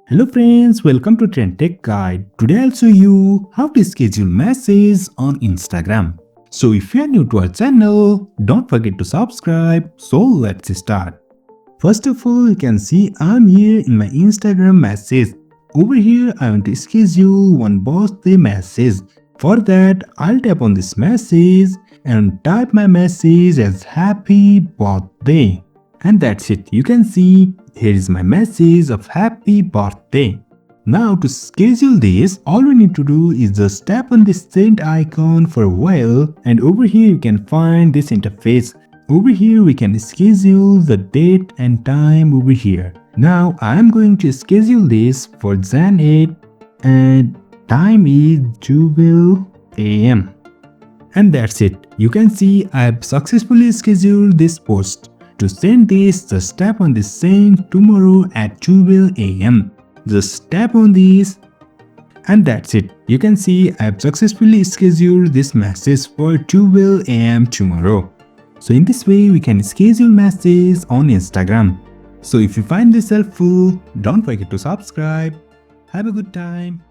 Hello friends, welcome to Trend Tech Guide. Today I'll show you how to schedule messages on Instagram. So if you are new to our channel, don't forget to subscribe. So let's start. First of all, you can see I'm here in my Instagram message. Over here, I want to schedule one birthday message. For that, I'll tap on this message and type my message as happy birthday. And that's it. You can see here is my message of happy birthday. Now to schedule this, all we need to do is just tap on this send icon for a while, and over here you can find this interface. Over here we can schedule the date and time over here. Now I am going to schedule this for Jan 8 and time is 12 am. And that's it. You can see I have successfully scheduled this post. To send this, just tap on this send tomorrow at 12 am. Just tap on this and that's it. You can see I have successfully scheduled this message for 12 am tomorrow. So in this way we can schedule messages on Instagram. So if you find this helpful, don't forget to subscribe. Have a good time.